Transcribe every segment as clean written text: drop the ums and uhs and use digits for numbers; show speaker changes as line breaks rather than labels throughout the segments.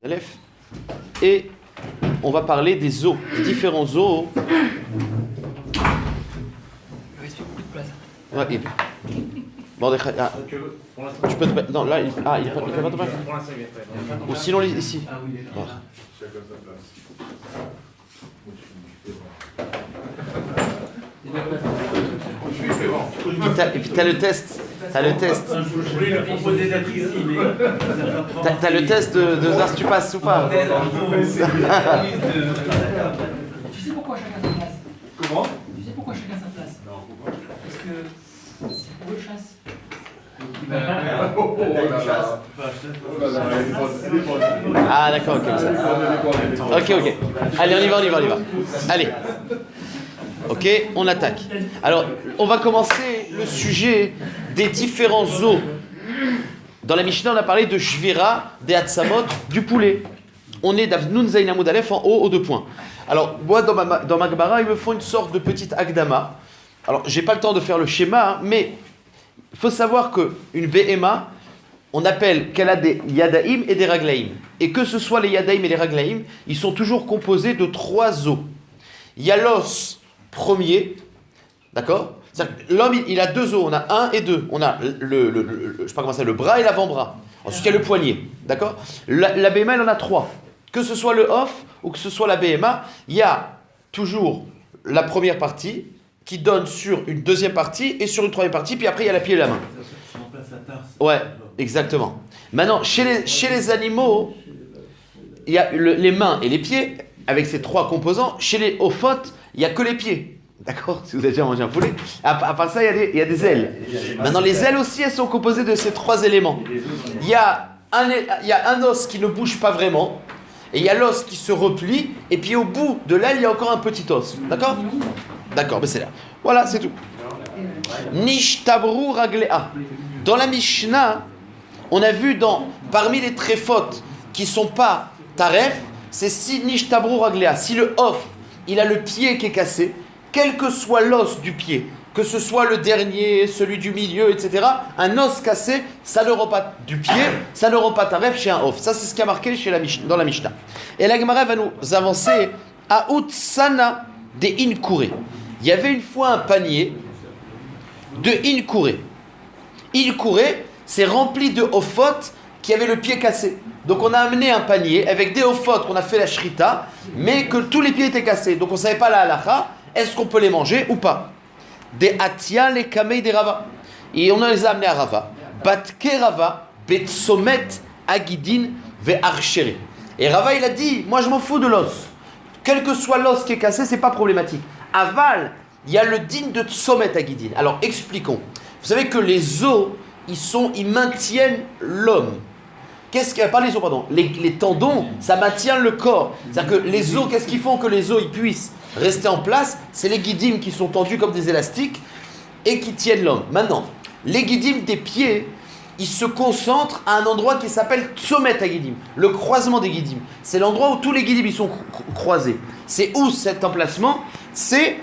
Aleph. Et on va parler des os, des différents os.
Il reste beaucoup de place.
Ouais, bon, tu peux te mettre. Non, là, il peut pas te mettre. Ou sinon, ici.
Ah oui,
Voilà.
Chacun sa place.
Et puis t'as le test. T'as le test.
Je voulais le proposer d'être ici, mais
T'as le test de voir si tu passes ou pas.
Tu sais pourquoi chacun sa place?
Comment?
Tu sais pourquoi chacun sa place?
Non, pourquoi?
Parce que c'est pour le chasse.
Ah, d'accord, ok. Ok. Allez, on y va. Allez. Ok, on attaque. Alors, on va commencer le sujet des différents os. Dans la Mishnah, on a parlé de Shvira, des Hatsamot, du poulet. On est d'Avnun Zayin Amud Aleph en haut aux 2 points. Alors, moi, dans ma Gemara, il me faut une sorte de petite Akdama. Alors, j'ai pas le temps de faire le schéma, hein, mais il faut savoir qu'une BMA, on appelle qu'elle a des Yadaïm et des Raglaïm. Et que ce soit les Yadaïm et les Raglaïm, ils sont toujours composés de 3 os. Il y a l'os premier, d'accord? L'homme, il a 2 os, on a 1 et 2. On a je sais pas comment c'est, le bras et l'avant-bras. Ensuite, il y a le poignet, d'accord? La BMA, elle en a 3. Que ce soit le off ou que ce soit la BMA, il y a toujours la première partie qui donne sur une deuxième partie et sur une troisième partie, puis après, il y a la pied et la main.
Ça remplace la tarse.
Ouais, exactement. Maintenant, chez les animaux, il y a les mains et les pieds, avec ces 3 composants. Chez les ophotes, il n'y a que les pieds. D'accord? Si vous avez déjà mangé un poulet. À part ça, il y a des ailes. Maintenant, les ailes aussi, elles sont composées de ces 3 éléments. Il y a un os qui ne bouge pas vraiment, et il y a l'os qui se replie, et puis au bout de l'aile, il y a encore un petit os. D'accord? D'accord, mais c'est là. Voilà, c'est tout. Nishtabru raglea. Dans la Mishnah, on a vu parmi les tréfotes qui ne sont pas taref, c'est si nishtabru raglea, si le off, il a le pied qui est cassé, quel que soit l'os du pied, que ce soit le dernier, celui du milieu, etc., un os cassé, ça ne rend pas du pied, ça ne rend pas taref chez un off. Ça, c'est ce qui a marqué dans la Mishnah. Et la Gemara va nous avancer à Utsana des Inkouré. Il y avait une fois un panier de Inkouré. Inkouré, c'est rempli de ophotes qui avaient le pied cassé. Donc on a amené un panier avec des ophotes qu'on a fait la shrita, mais que tous les pieds étaient cassés. Donc on ne savait pas la halacha, est-ce qu'on peut les manger ou pas? Des atia, les kamei, des rava. Et on les a amenés à Rava. Batke Rava, betsomet, agidin, ve archere. Et Rava il a dit, moi je m'en fous de l'os. Quel que soit l'os qui est cassé, c'est pas problématique. Aval, il y a le din de tsomet agidin. Alors expliquons. Vous savez que les os, ils maintiennent l'homme. Les tendons, ça maintient le corps. C'est-à-dire que les os, qu'est-ce qu'ils font que les os ils puissent rester en place? C'est les guidim qui sont tendus comme des élastiques et qui tiennent l'homme. Maintenant, les guidim des pieds, ils se concentrent à un endroit qui s'appelle tsomet agidim, le croisement des guidim. C'est l'endroit où tous les guidim ils sont croisés. C'est où cet emplacement? C'est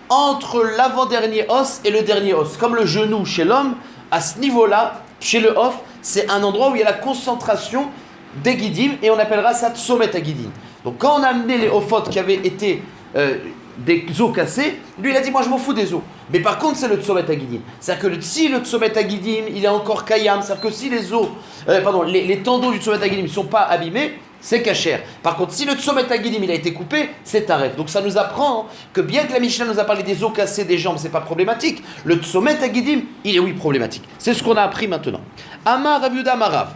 entre l'avant-dernier os et le dernier os. Comme le genou chez l'homme, à ce niveau-là, chez le off, c'est un endroit où il y a la concentration des guidim et on appellera ça tsomet agidim. Donc quand on a amené les ophotes qui avaient été des os cassés, lui il a dit moi je m'en fous des os. Mais par contre c'est le tsomet agidim. C'est-à-dire que si le tsomet agidim il est encore kayam, c'est-à-dire que si les os, les tendons du tsomet agidim ne sont pas abîmés, c'est kasher. Par contre si le tsomet agidim il a été coupé, c'est taref. Donc ça nous apprend que bien que la Mishnah nous a parlé des os cassés des jambes, c'est pas problématique. Le tsomet agidim il est oui problématique. C'est ce qu'on a appris maintenant. Amar Rav Yehuda Marav,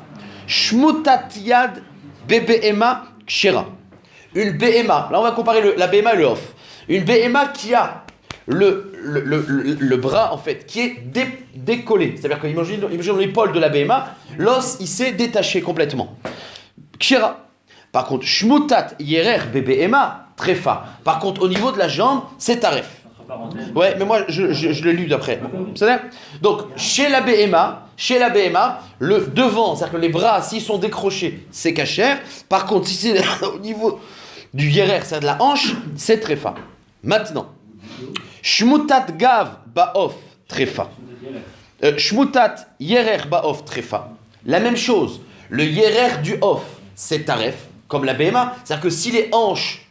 shmutat yad bebehema kshera. Une BMA, là on va comparer la BMA et le off. Une BMA qui a le bras en fait qui est décollé, c'est-à-dire que imagine l'épaule de la BMA, l'os il s'est détaché complètement. Kshera. Par contre, shmutat yerer BBMA trefa. Par contre, au niveau de la jambe, c'est taref. Ouais, mais moi je l'ai lu d'après. Donc chez la BMA, le devant, c'est-à-dire que les bras s'ils sont décrochés, c'est kasher. Par contre, si c'est au niveau du yerer, c'est de la hanche, c'est trefa. Maintenant, shmutat gav baof trefa. Shmutat yerer baof trefa. La même chose, le yerer du off, c'est taref. comme la BMA. C'est-à-dire que si les hanches,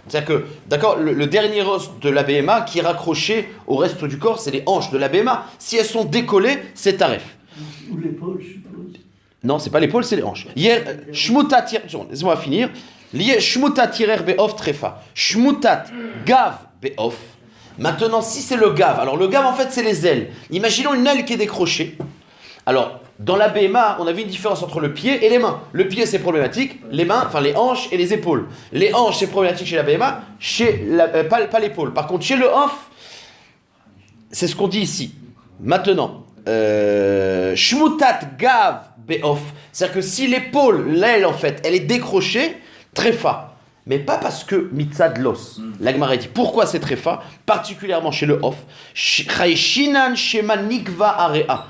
c'est-à-dire que, d'accord, le dernier os de la BMA qui est raccroché au reste du corps, c'est les hanches de la BMA. Si elles sont décollées, c'est taref.
Ou l'épaule, je suppose.
Non, c'est pas l'épaule, c'est les hanches. Hier, shmutat, laissez-moi finir. Lié shmutat tirer beof trefa. Shmutat gav beof. Maintenant, si c'est le gav, alors le gav en fait c'est les ailes. Imaginons une aile qui est décrochée. Alors, dans la BMA, on a vu une différence entre le pied et les mains. Le pied c'est problématique, les mains, enfin les hanches et les épaules. Les hanches c'est problématique chez la BMA, pas l'épaule. Par contre, chez le off, c'est ce qu'on dit ici. Maintenant, shmutat gav beof, c'est-à-dire que si l'épaule, l'aile en fait, elle est décrochée, tréfa. Mais pas parce que mitzad l'os. La Gemara dit pourquoi c'est tréfa, particulièrement chez le off. Chayshinan shema nikva area.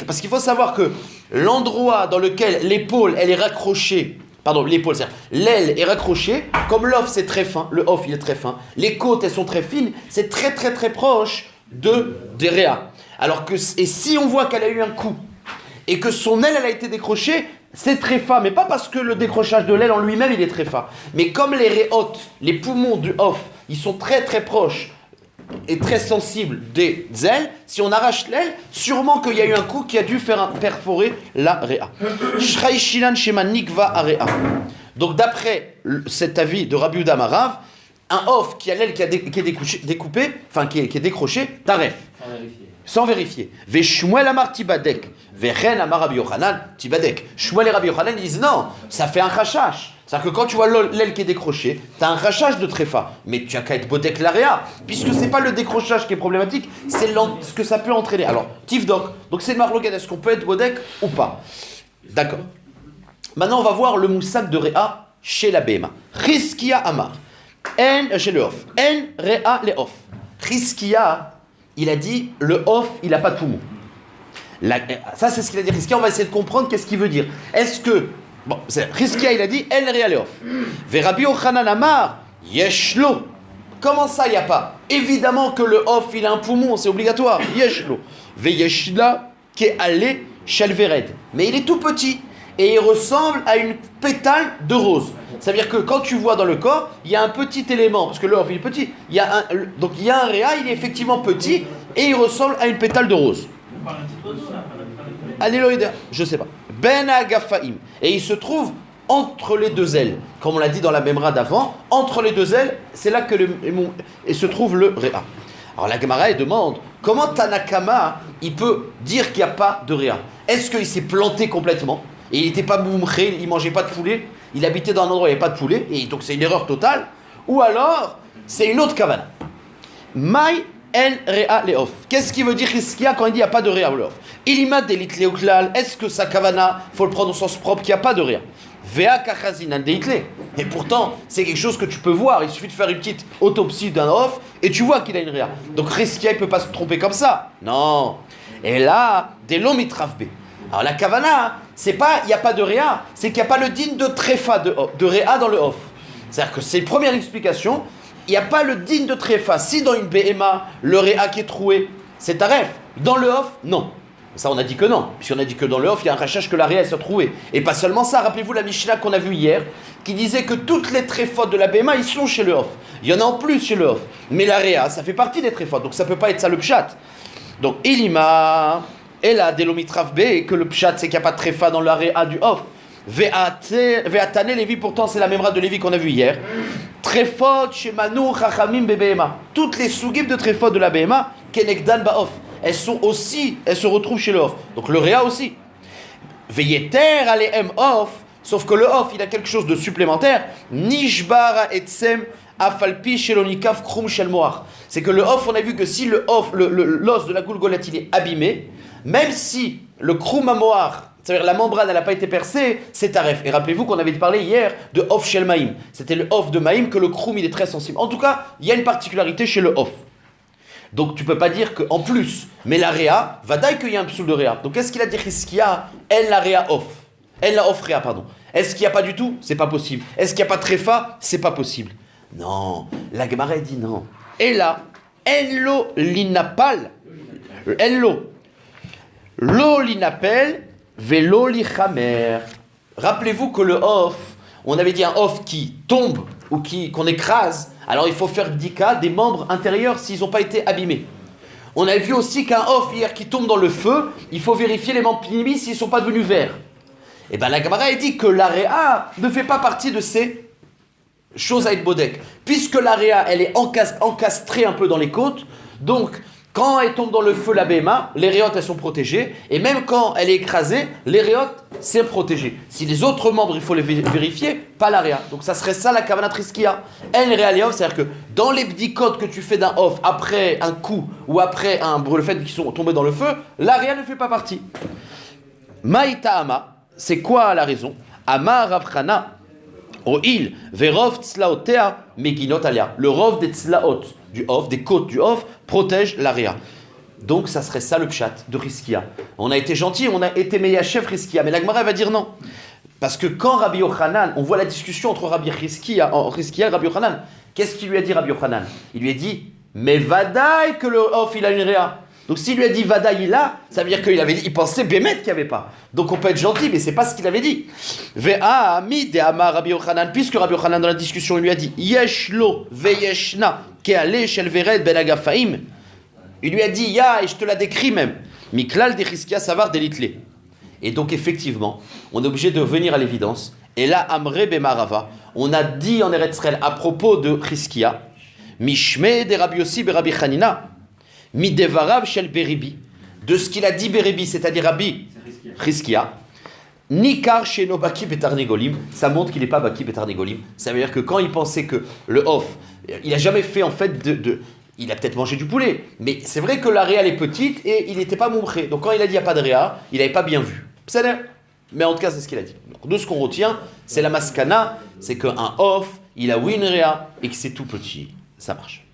Parce qu'il faut savoir que l'endroit dans lequel l'épaule elle est raccrochée, pardon, l'épaule, c'est-à-dire l'aile est raccrochée, comme l'off c'est très fin, le off il est très fin, les côtes elles sont très fines, c'est très très très proche des réas. Alors que, et si on voit qu'elle a eu un coup, et que son aile elle a été décrochée, c'est tréfa, mais pas parce que le décrochage de l'aile en lui-même il est tréfa, mais comme les réotes, les poumons du off, ils sont très très proches et très sensibles des ailes, si on arrache l'aile, sûrement qu'il y a eu un coup qui a dû faire perforer la réa. Shraïshilan shema nikva area. Donc d'après cet avis de Rabbi Yehuda Marav, un off qui a l'aile qui est découpée, enfin qui est décrochée, taref. Sans vérifier. Ve Shmuel amar tibadek. Ve Ren amar Rabbi Yochanan tibadek. Shmuel et Rabbi Yochanan disent non, ça fait un rachage. C'est-à-dire que quand tu vois l'aile qui est décrochée, tu as un rachage de tréfa. Mais tu as qu'à être bodek l'area, puisque c'est pas le décrochage qui est problématique, c'est ce que ça peut entraîner. Alors, tifdok. Donc c'est le marlogan, est-ce qu'on peut être bodek ou pas? D'accord. Maintenant, on va voir le moussak de Réa chez la BMA. Rizkia amar. Chez le off. En Réa le off. Rizkia. Il a dit, le off, il n'a pas de poumon. Ça, c'est ce qu'il a dit. Rizkia, on va essayer de comprendre qu'est-ce qu'il veut dire. Est-ce que... Bon, Rizkia, il a dit, El Rea le off. Rabbi Yochanan amar, yeshlo. Comment ça, il n'y a pas? Évidemment que le off, il a un poumon, c'est obligatoire. Yeshlo. Ve yeshla, qui est allé shalvered. Mais il est tout petit. Et il ressemble à une pétale de rose. Ça veut dire que quand tu vois dans le corps, il y a un petit élément, parce que l'off il est petit, donc il y a un réa, il est effectivement petit, et il ressemble à une pétale de rose. Alléluia, je sais pas. Ben agafaim. Et il se trouve entre les deux ailes. Comme on l'a dit dans la Memra d'avant, entre les deux ailes, c'est là que se trouve le réa. Alors la Gemara elle demande, comment Tanakama, il peut dire qu'il n'y a pas de réa? Est-ce qu'il s'est planté complètement? Et il n'était pas moumré, il mangeait pas de poulet, il habitait dans un endroit où il n'y avait pas de poulet, et donc c'est une erreur totale. Ou alors, c'est une autre kavana. Mai en rea leof. Qu'est-ce qu'il veut dire Rizkia quand il dit il n'y a pas de rea leof? Ilima delit leoklal. Est-ce que sa kavana, il faut le prendre au sens propre, qu'il n'y a pas de rea? Vea kachazinan deitle. Et pourtant, c'est quelque chose que tu peux voir. Il suffit de faire une petite autopsie d'un off, et tu vois qu'il a une rea. Donc Rizkia, il ne peut pas se tromper comme ça. Non. Et là, des lomitravbe. Alors la kavana, c'est pas il n'y a pas de réa, c'est qu'il n'y a pas le digne de tréfa de réa dans le off. C'est-à-dire que c'est une première explication, il n'y a pas le digne de tréfa. Si dans une BMA, le réa qui est troué, c'est taref. Dans le off, non. Ça on a dit que non, puisqu'on a dit que dans le off, il y a un rachage que la réa s'est trouvée. Et pas seulement ça, rappelez-vous la Mishnah qu'on a vue hier, qui disait que toutes les tréfautes de la BMA, ils sont chez le off. Il y en a en plus chez le off. Mais la réa, ça fait partie des tréfautes, donc ça ne peut pas être ça le pshat. Donc ilima... Et là, des lomitraf B, que le pshat, c'est qu'il n'y a pas de tréfa dans l'area du off. Ve'atane Lévi, pourtant c'est la memra de Lévi qu'on a vu hier. Tréfot, Shemanu, Chachamim, BBMA. Toutes les sougib de tréfot de la BMA, Kenekdan Baof. Elles se retrouvent chez le off. Donc le réa aussi. Veyeter, Alehem off. Sauf que le off, il a quelque chose de supplémentaire. Nishbara etsem. Afalpi shelonikaf krum shelmoach. C'est que le off, on a vu que si le off, l'os de la goulgolette, il est abîmé, même si le krum amoar, c'est-à-dire la membrane, elle n'a pas été percée, c'est taref. Et rappelez-vous qu'on avait parlé hier de off shel maïm. C'était le off de maïm que le krum, il est très sensible. En tout cas, il y a une particularité chez le off. Donc tu peux pas dire qu'en plus, mais la réa, va d'ailleurs qu'il y a un psoul de réa. Donc qu'est-ce qu'il a dit qu'il y a elle la réa off. Elle la off réa, pardon. Est-ce qu'il n'y a pas du tout? C'est pas possible. Est-ce qu'il n'y a pas de tréfa? C'est pas possible. Non, la Gemara dit non. Et là, enlo linapal, enlo, lo linapel, velo lichamer. Rappelez-vous que le off, on avait dit un off qui tombe ou qu'on écrase, alors il faut faire bdika des membres intérieurs s'ils n'ont pas été abîmés. On a vu aussi qu'un off hier qui tombe dans le feu, il faut vérifier les membres pnimis s'ils ne sont pas devenus verts. Et bien la Gemara dit que l'area ne fait pas partie de ces choses à être bodek. Puisque l'area elle est encastrée un peu dans les côtes, donc quand elle tombe dans le feu la BMA, les réotes elles sont protégées, et même quand elle est écrasée, les réotes c'est protégé. Si les autres membres il faut les vérifier, pas l'area. Donc ça serait ça la kavanat riskia. En réalité, c'est-à-dire que dans les bdikot que tu fais d'un off après un coup ou après le fait qu'ils sont tombés dans le feu, l'area ne fait pas partie. Maïta ama, c'est quoi la raison? Ama Ravchana, Oil, Verov Tzlaotea, Meginot Alia. Le rov des tzlaot du off, des côtes du off, protège l'area. Donc ça serait ça le pshat de Riskia. On a été gentil, on a été meillachef Riskia, mais la Gemara va dire non. Parce que quand Rabbi Yochanan, on voit la discussion entre Rabbi Riskia et Rabbi Yochanan, qu'est-ce qu'il lui a dit Rabbi Yochanan? Il lui a dit, mais vadaï que le off il a une réa. Donc s'il lui a dit vadaï il a, ça veut dire il pensait Bémet qu'il n'y avait pas. Donc on peut être gentil, mais c'est pas ce qu'il avait dit. Ve'a ami de amar Rabbi Yochanan, puisque Rabbi Yochanan dans la discussion il lui a dit, yeshlo veyeshna ke'ale shel vered ben agafaim. Il lui a dit ya, et je te la décris même. Miklal de Riskia savar delitlé. Et donc effectivement, on est obligé de venir à l'évidence. Et là, Amre Bemarava, on a dit en Eretz Israël à propos de Riskia, Mishme de Rabbi Yossi be Rabbi Chanina, Midevarav shel Beribi, de ce qu'il a dit Beribi, c'est-à-dire Rabbi Riskia, Nikar sheno baki betarnegolim, ça montre qu'il n'est pas baki betarnegolim. Ça veut dire que quand il pensait que le off, il n'a jamais fait en fait il a peut-être mangé du poulet, mais c'est vrai que la réa est petite et il n'était pas moumré. Donc quand il a dit il n'y a pas de réa, il n'avait pas bien vu. Mais en tout cas, c'est ce qu'il a dit. Donc, de ce qu'on retient, c'est la maskana, c'est qu'un off, il a oui une réa et que c'est tout petit. Ça marche.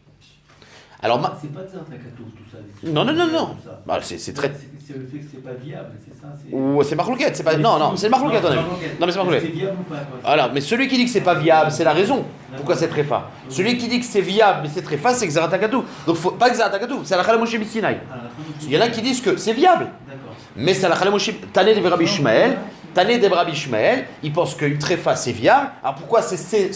Alors,
c'est pas de ça, Takato, tout ça.
Non. Bah, c'est très.
C'est le fait que c'est pas viable, c'est ça.
Ou c'est marlouquette, c'est pas. Non, c'est le marlouquette, on a vu. Non, mais c'est marlouquette.
C'est viable ou pas quoi?
Voilà, mais celui qui dit que c'est pas viable, c'est la raison. Pourquoi c'est tréfa? Celui qui dit que c'est viable, mais c'est tréfa, c'est Xaratakatou. Donc, pas Xaratakatou, c'est la Khala Moshe Misinaï. Il y en a qui disent que c'est viable. Mais c'est la Khala Moshe. Tané de Rabbi Ishmael, il pense qu'une tréfa c'est viable. Alors pourquoi c'est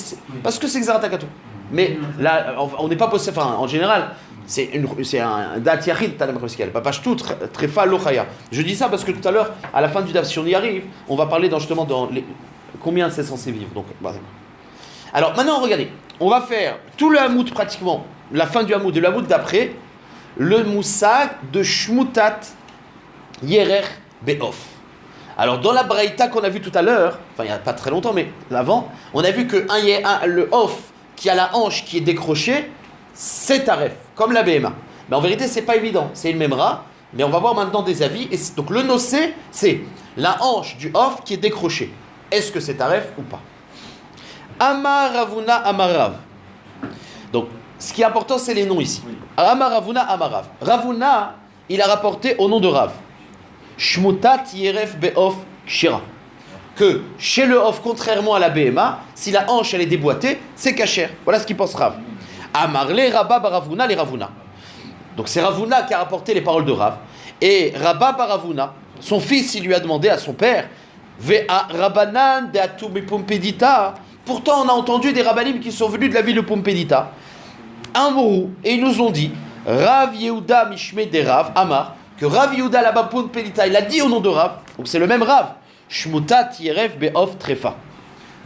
parce que c'est Xaratakatou. Mais là, on n'est pas possible. Enfin, en général, c'est un dat yachid talem reskiel. Papa tout tréfa lochaya. Je dis ça parce que tout à l'heure, à la fin du daf, si on y arrive, on va parler justement dans combien c'est censé vivre. Donc, alors maintenant, regardez, on va faire tout le hamoud pratiquement, la fin du hamoud, de l'hamoud d'après, le moussag de shmutat yerer beof. Alors dans la braïta qu'on a vu tout à l'heure, enfin il n'y a pas très longtemps, mais avant, on a vu que le off qui a la hanche qui est décrochée, c'est taref, comme la BMA. Mais en vérité, c'est pas évident, c'est le même rat, mais on va voir maintenant des avis. Et donc le nocé, c'est la hanche du off qui est décrochée. Est-ce que c'est taref ou pas? Amar Ravuna Amarav. Donc ce qui est important, c'est les noms ici. Amar Ravuna Amarav. Ravuna, il a rapporté au nom de Rav. Shmutat Yeref Beof Kshira. Que chez le off, contrairement à la BMA, si la hanche elle est déboîtée, c'est kasher. Voilà ce qu'il pense Rav. Amarle Rabba Baravuna les Ravuna. Donc c'est Ravuna qui a rapporté les paroles de Rav. Et Rabba Baravuna, son fils, il lui a demandé à son père, Vea Rabbanan de Atumi Pompedita. Pourtant, on a entendu des rabbanim qui sont venus de la ville de Pompedita. Amrou, et ils nous ont dit, Rav Yehuda Mishme de Rav Amar, que Rav Yehuda là-bas Pompedita, il a dit au nom de Rav, donc c'est le même Rav. Shmutat Yeref Beof Trefa.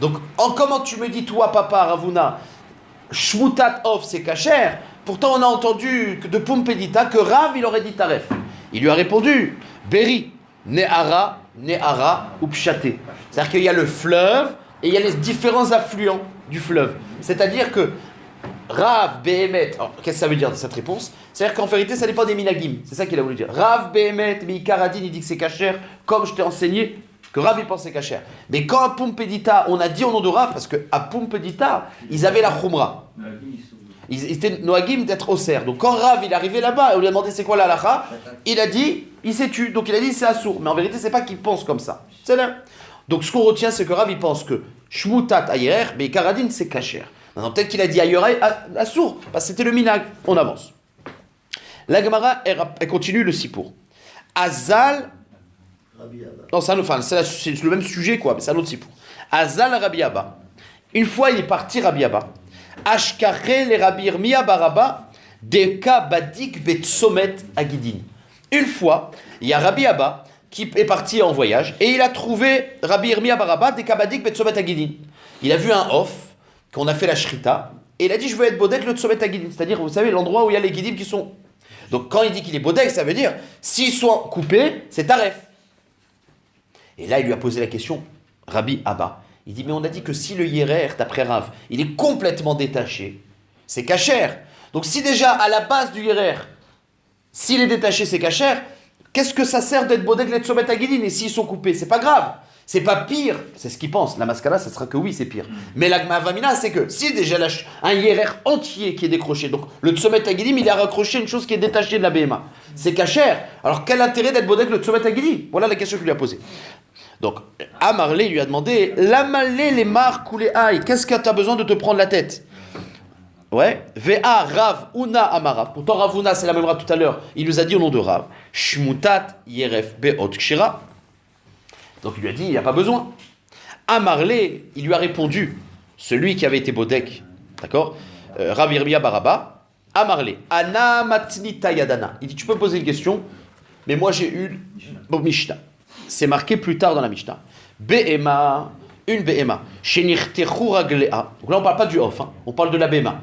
Donc, comment tu me dis, toi, papa Ravuna, Shmutat Of c'est kasher, pourtant on a entendu de Pompedita que Rav il aurait dit Taref. Il lui a répondu, Beri, Ne'ara, ou Pshaté. C'est-à-dire qu'il y a le fleuve et il y a les différents affluents du fleuve. C'est-à-dire que Rav Behemet, alors qu'est-ce que ça veut dire cette réponse? C'est-à-dire qu'en vérité ça dépend des minagim, c'est ça qu'il a voulu dire. Rav Behemet, Mikaradin, il dit que c'est kasher, comme je t'ai enseigné que Rav il pensait kasher. Mais quand à Pompedita, on a dit au nom de Rav, parce qu'à Pompedita, ils avaient la khumra. Ils étaient noagim d'être au cerf. Donc quand Rav il est arrivé là-bas et on lui a demandé c'est quoi la halakha, il a dit, il s'est tué. Donc il a dit c'est assour. Mais en vérité, c'est pas qu'il pense comme ça. C'est là. Donc ce qu'on retient, c'est que Rav il pense que shmutat ayer, mais karadin c'est kasher. Maintenant peut-être qu'il a dit ayer assour, parce que c'était le minag. On avance. La Gemara, elle continue le sipour. Azal. Non, c'est le même sujet, quoi, mais c'est un autre sipour. Azal Rabbi Abba. Une fois, il est parti Rabbi Abba. Ashkare le Rabbi Irmia Baraba Deka Badik Betsomet Agidin. Une fois, il y a Rabbi Abba qui est parti en voyage et il a trouvé Rabbi Irmia Baraba Deka Badik Betsomet Agidin. Il a vu un off qu'on a fait la shrita et il a dit je veux être bodek le Tsomet Agidin, c'est-à-dire vous savez l'endroit où il y a les guidim qui sont. Donc quand il dit qu'il est bodek, ça veut dire s'ils sont coupés, c'est taref. Et là il lui a posé la question, Rabbi Abba. Il dit, mais on a dit que si le hiérer, d'après Rav, il est complètement détaché, c'est cachère. Donc si déjà, à la base du hiérer, s'il est détaché, c'est cachère, qu'est-ce que ça sert d'être bodek les tsomet agidin? Et s'ils sont coupés, c'est pas grave. C'est pas pire. C'est ce qu'il pense. La mascala, ça sera que oui, c'est pire. Mais la gmavamina, c'est que si déjà un hiérer entier qui est décroché, donc le tsomet agidin, il a raccroché une chose qui est détachée de la BMA. C'est cachère. Alors quel intérêt d'être bodek le tsomet agidin? Voilà la question qu'il lui a posée. Donc, Amarlé lui a demandé, Lamalé les mar coulé aïe, qu'est-ce que tu as besoin de te prendre la tête? Ouais, Vea Rav Una Amarav. Pourtant, Rav Una, c'est la même Rav tout à l'heure. Il nous a dit au nom de Rav, Shmutat Yeref Beot Kshira. Donc, il lui a dit, il n'y a pas besoin. Amarlé, il lui a répondu, celui qui avait été Bodek, d'accord, Rav Irmia Baraba, Amarlé, Ana Matnita Yadana. Il dit, tu peux me poser une question, mais moi j'ai eu bon Mishnah. C'est marqué plus tard dans la Mishnah. Be'ema, une Be'ema. Shenirtechu raglea. Donc là, on ne parle pas du off, hein. On parle de la Be'ema.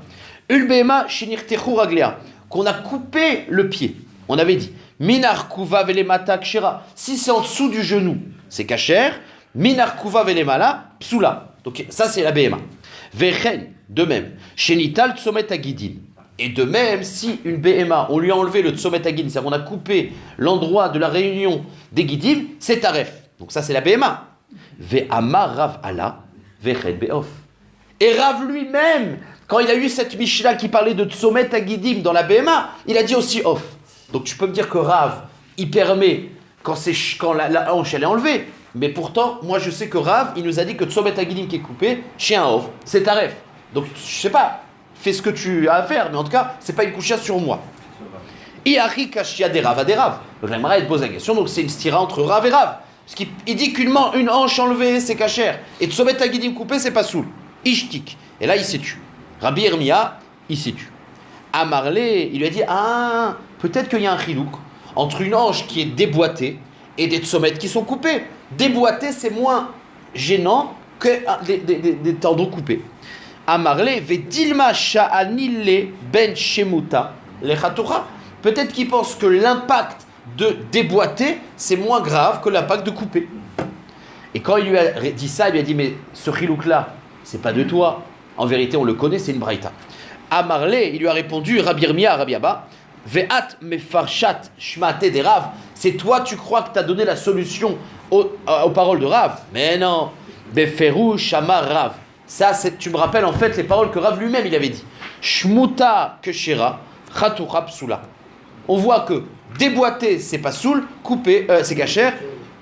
Une Be'ema, Shenirtechu raglea. Qu'on a coupé le pied. On avait dit, Minar kuva velemata kshera. Si c'est en dessous du genou, c'est kasher. Minar kuva velemala, psula. Donc ça, c'est la Be'ema. Vechen, de même. Shenital tsomet agidin. Et de même, si une BMA, on lui a enlevé le tsomet agin, c'est-à-dire on a coupé l'endroit de la réunion des guidim, c'est taref. Donc ça, c'est la BMA. Ve'ama Rav ala, ve'ched be'of. Et Rav lui-même, quand il a eu cette Mishnah qui parlait de tsomet agidim dans la BMA, il a dit aussi off. Donc tu peux me dire que Rav, il permet quand la hanche elle est enlevée. Mais pourtant, moi je sais que Rav, il nous a dit que tsomet agidim qui est coupé, chez un off, c'est taref. Donc je sais pas. Fais ce que tu as à faire, mais en tout cas, c'est pas une coucha sur moi. Iari kashia des Rav à des Rav. Donc j'aimerais te poser la question, donc c'est une stira entre Rav et Rav. Parce qu'il dit qu'une hanche enlevée, c'est cachère. Et tsomet agidim coupé, c'est pas soul. Ishtik. Et là, il s'est tu. Rabbi Irmia, il s'est tu. Amarlé, il lui a dit, ah, peut-être qu'il y a un chilouk entre une hanche qui est déboîtée et des tsomet qui sont coupés. Déboîté, c'est moins gênant que des tendons coupés. Amarlé, vedilma sha'anile ben shemuta le chatoura. Peut-être qu'il pense que l'impact de déboîter, c'est moins grave que l'impact de couper. Et quand il lui a dit ça, il lui a dit, mais ce chilouk-là, c'est pas de toi. En vérité, on le connaît, c'est une braïta. Amarlé, il lui a répondu, Rabbi Irmia, Rabbi Abba, ve'at mefarshat shmate des Rav. C'est toi, tu crois que tu as donné la solution aux paroles de Rav. Mais non. Beferu shamar Rav. Ça, tu me rappelles en fait les paroles que Rav lui-même il avait dit. Shmuta keshera, chatoura psula. On voit que déboîter c'est pas soul, couper c'est kasher,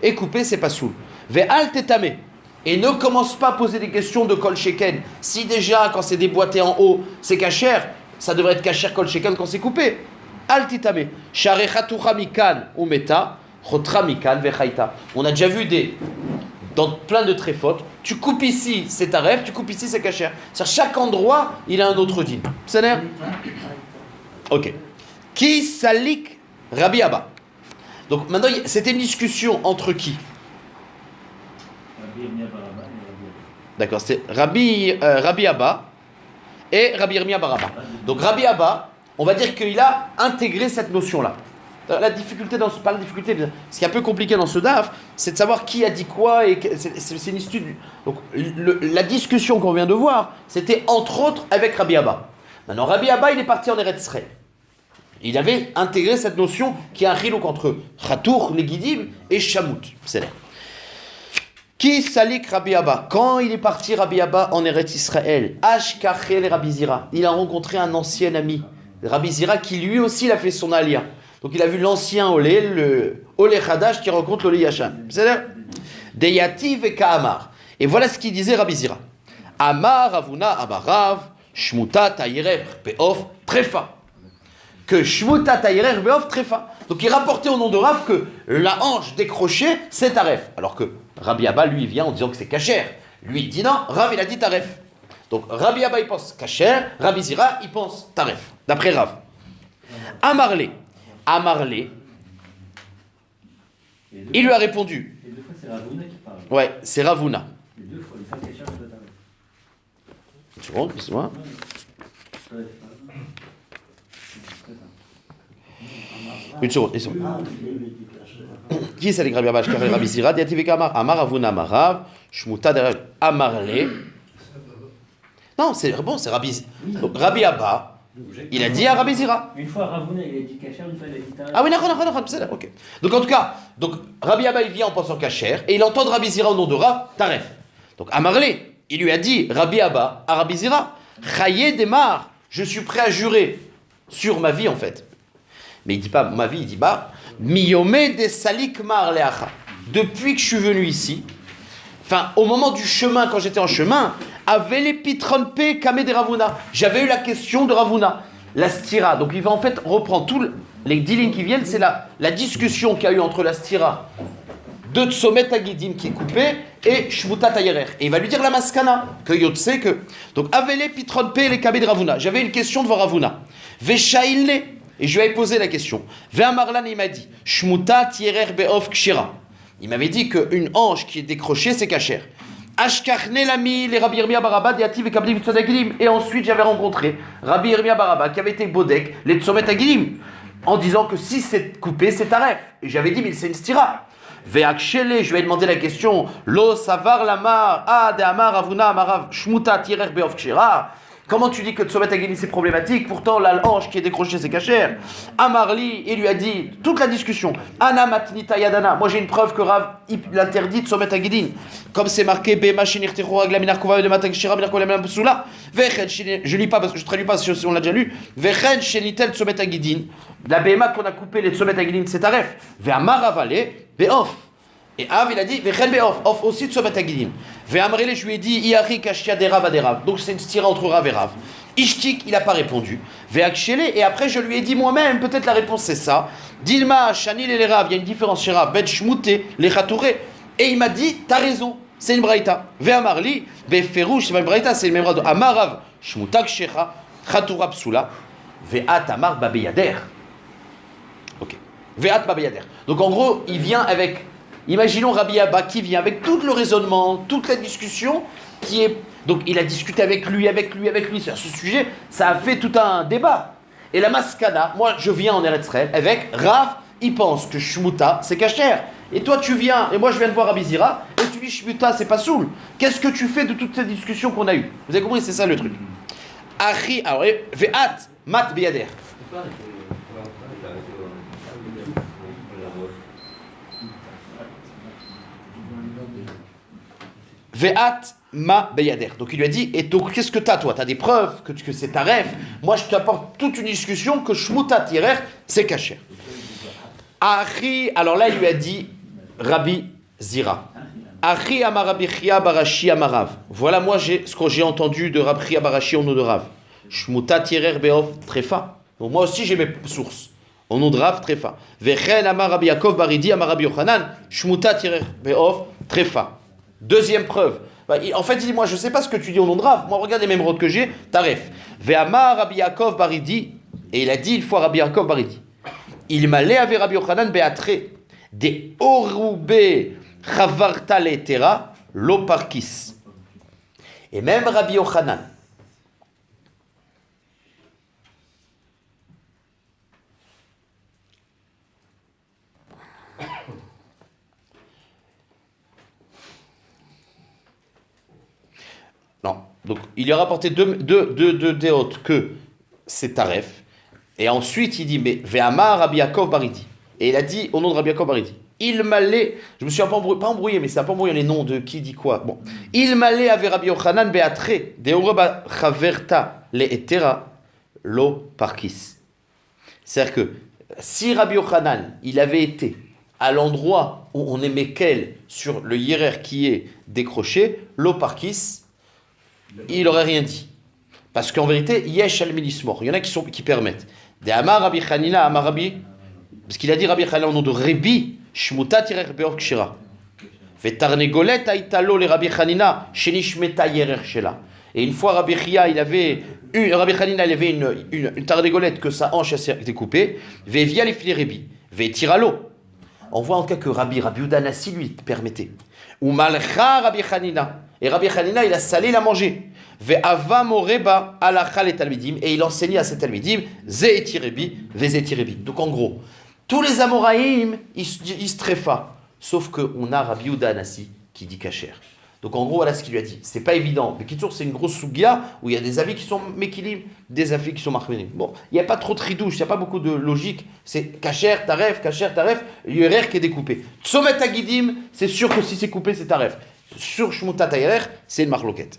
et couper c'est pas soul. Ve'al tetame. Et ne commence pas à poser des questions de kol sheken. Si déjà quand c'est déboîté en haut c'est kasher, ça devrait être kasher kol sheken quand c'est coupé. Al tetame. Share chatoura mikan umeta, chotra mikan vechaita. On a déjà vu dans plein de tréfotes, tu coupes ici, c'est ta rêve, tu coupes ici, c'est kasher. C'est-à-dire chaque endroit, il a un autre din. C'est l'air? Ok. Qui salik Rabbi Abba. Donc maintenant, c'était une discussion entre qui? D'accord, c'est Rabbi Abba et Rabbi Irmia Baraba. Donc Rabbi Abba, on va dire qu'il a intégré cette notion-là. La difficulté pas la difficulté, ce qui est un peu compliqué dans ce DAF, c'est de savoir qui a dit quoi, et c'est une étude. Donc la discussion qu'on vient de voir, c'était entre autres avec Rabbi Abba. Maintenant, Rabbi Abba, il est parti en Eretz Israël. Il avait intégré cette notion qui est un chilouk entre Chatour, les Guidim, et Shamout. C'est là. Qui salik Rabbi Abba? Quand il est parti Rabbi Abba en Eretz Israël, Ashkachel Rabbi Zira, il a rencontré un ancien ami, Rabbi Zira, qui lui aussi il a fait son alia. Donc il a vu l'ancien Olé, le Olé Khadash qui rencontre l'Olé Yashan. C'est-à-dire Deyativ et Ka'amar. Et voilà ce qu'il disait Rabbi Zira. Amar Avuna Amarav, Shmuta Tayirer Beof Trefa. Que Shmuta Tayirer Beof Trefa. Donc il rapportait au nom de Rav que la hanche décrochée, c'est Taref. Alors que Rabbi Abba, lui, vient en disant que c'est kasher. Lui, il dit non, Rav, il a dit taref. Donc, Rabbi Abba, il pense kasher, Rabbi Zira, il pense taref, d'après Rav. Amarlé, il lui a répondu.
Les deux fois, c'est Ravuna qui parle.
Ouais, c'est Ravuna.
Les deux fois, les fois qu'elle cherche, elle doit t'arrêter.
Une seconde, laisse-moi. Une seconde, laisse-moi.
Ah, il avait dit caché.
Qui c'est les Rabbi Abba, Rabbi Zira, Diativek Amar, Amar Ravuna Amarav, Shmuta derrière Amarlé. Non, c'est bon, c'est Rabbi. Donc, Rabbi Abba, il a dit à Rabbi Zira.
Une fois, Ravuna, il a dit Kacher, une fois, il a dit Tarek.
Ah oui, d'accord, c'est là, ok. Donc en tout cas, Rabbi Abba, il vient en pensant kasher, et il entend Rabbi Zira au nom de Rav, taref. Donc Amarlé, il lui a dit, Rabbi Abba, à Rabbi Zira, Chaye Demar, je suis prêt à jurer sur ma vie en fait. Mais il dit pas ma vie, il dit Miyome de Salik Mar Leacha. Depuis que je suis venu ici, enfin, au moment du chemin, quand j'étais en chemin, avait les pitron pe kame de Ravuna. J'avais eu la question de Ravuna, la stira. Donc il va en fait reprendre tous les 10 lignes qui viennent, c'est la discussion qu'il y a eu entre la stira de Tsomet Agidim qui est coupée et Shmuta Tayerer. Et il va lui dire la maskana, que Yotse, que. Donc avait les pitron pe les kame de Ravuna. J'avais une question devant Ravuna. Veshailne, et je lui avais posé la question. Ve'amarlan, il m'a dit Shmuta Tayerer be'of kshira. Il m'avait dit qu'une hanche qui est décrochée, c'est kasher. Ashkarne l'ami, les Rabbi Yirmiyah Baraba, Diativ et Kabli Mitzvot Agilim. Et ensuite, j'avais rencontré Rabbi Yirmiyah Baraba, qui avait été Bodek, les Tsomet Agilim, en disant que si c'est coupé, c'est taref. Et j'avais dit, mais c'est une stira. Ve'akshele, je lui ai demandé la question. Lo savar lamar, de amar avuna amarav, shmuta tirer beof kshira. Comment tu dis que Tsomet Agilim c'est problématique? Pourtant, la hanche qui est décrochée, c'est kasher. Amarli, il lui a dit, toute la discussion. Ana matnita yadana. Moi, j'ai une preuve que Rav, il interdit Tsomet Agilim. Comme c'est marqué, Bema shenirtechu ragla minar kova de matak shira minar kova minar pesula. Je lis pas parce que je traduis pas, si on l'a déjà lu. Vechen shenitel Tsomet Agidim. La Bema qu'on a coupé les Tsomet Agilim, c'est taref. Ve'amar avale, be'of. Et Av, il a dit, Vechen be'of, off aussi Tsomet Agidim. Ve'amrele, je lui ai dit, Iari kashia de Rav aderav. Donc c'est une stira entre Rav et Rav. Ishtik, il n'a pas répondu. Ve'akshele, et après je lui ai dit moi-même, peut-être la réponse c'est ça. Dilma, Shanil et les Rav, il y a une différence chez Rav. Bet shmute, les chatouré. Et il m'a dit, t'as raison, c'est une braïta. Ve'amarli, be'ferouch, c'est pas une braïta, c'est le même rado. Amarav, shmutak shecha, chatoura psula, ve'at amar babeyader. Ok. Ve'at babeyader. Donc en gros, il vient avec. Imaginons Rabbi Abba qui vient avec tout le raisonnement, toute la discussion qui est. Donc il a discuté avec lui sur ce sujet, ça a fait tout un débat. Et la maskana, moi je viens en Eretz Israël avec Rav, il pense que Shmuta c'est kasher. Et toi tu viens, et moi je viens de voir Rabbi Zira, et tu dis Shmuta c'est pas soul. Qu'est-ce que tu fais de toutes ces discussions qu'on a eues? Vous avez compris, c'est ça le truc. Achi, alors, ve'at, mat beyader. Ve'at ma beyader. Donc il lui a dit, et donc qu'est-ce que t'as toi? T'as des preuves que c'est ta rêve. Moi je t'apporte toute une discussion que Shmuta tirer, c'est kasher. Achi, alors là il lui a dit Rabbi Zira. Achi amar Rabbi Chia barashi amarav. Voilà moi ce que j'ai entendu de Rabbi Chia barashi au nom de Rav. Shmuta tirer beof trefa. Donc moi aussi j'ai mes sources. Au nom de Rav trefa. Vechen amar Rabbi Yaakov baridi amar Rabbi Yochanan. Shmuta tirer beof trefa. Deuxième preuve. En fait, il dit, moi, je ne sais pas ce que tu dis au nom de Rav. Moi, regarde les mêmes routes que j'ai. Taref. Ve'amar Rabbi Yaakov baridi. Et il a dit une fois Rabbi Yaakov baridi. Il m'allait avec Rabbi Yochanan be'atre. De orube chavarta letera lo parkis. Et même Rabbi Yochanan. Non. Donc, il lui a rapporté deux déotes que c'est taref. Et ensuite, il dit, mais Ve'amar Rabbi Yaakov baridi. Et il a dit, au nom de Rabbi Yaakov baridi, il m'allait, je me suis un peu embrouillé, pas embrouillé, mais c'est un peu embrouillé les noms de qui dit quoi. Bon. Il m'allait avec Rabbi Yochanan be'atre, de'oreba chaverta le'etera lo parkis. C'est-à-dire que, si Rabbi Yochanan, il avait été à l'endroit où on émet quel sur le hiérer qui est décroché, lo parkis, il n'aurait rien dit. Parce qu'en vérité, yesh al minismor. Il y en a qui permettent. De Amar Rabbi Chanina, Amar Rabbi, parce qu'il a dit Rabbi Chanina au nom de Rebi, Shmuta tirer beof kshira. Vetarnegolet aitalo le Rabbi Hanina, shenishmeta yerer shela. Et une fois, Rabbi Hanina, il avait une tarnégolette que sa hanche était coupée. Vevia les filerebi, vetiralo. On voit en tout cas que Rabbi Yehuda Hanassi lui permettait. Ou malcha Rabbi Hanina. Et Rabbi Hanina, il a salé, il a mangé. Ve'ava moreba alacha les talmidim. Et il enseignait à ses talmidim, ze etirebi, veze etirebi. Donc en gros, tous les Amoraïm, ils se tréfa. Sauf qu'on a Rabbi Yehuda Hanassi qui dit kasher. Donc en gros, voilà ce qu'il lui a dit. C'est pas évident. Mais Kitsour, c'est une grosse sougia où il y a des avis qui sont mekilim, des avis qui sont marqués. Bon, il n'y a pas trop de ridouche, il n'y a pas beaucoup de logique. C'est kasher, taref, yerer qui est découpé. Tsomet agidim, c'est sûr que si c'est coupé, c'est taref. Sur shmutat yerer, c'est une marloquette.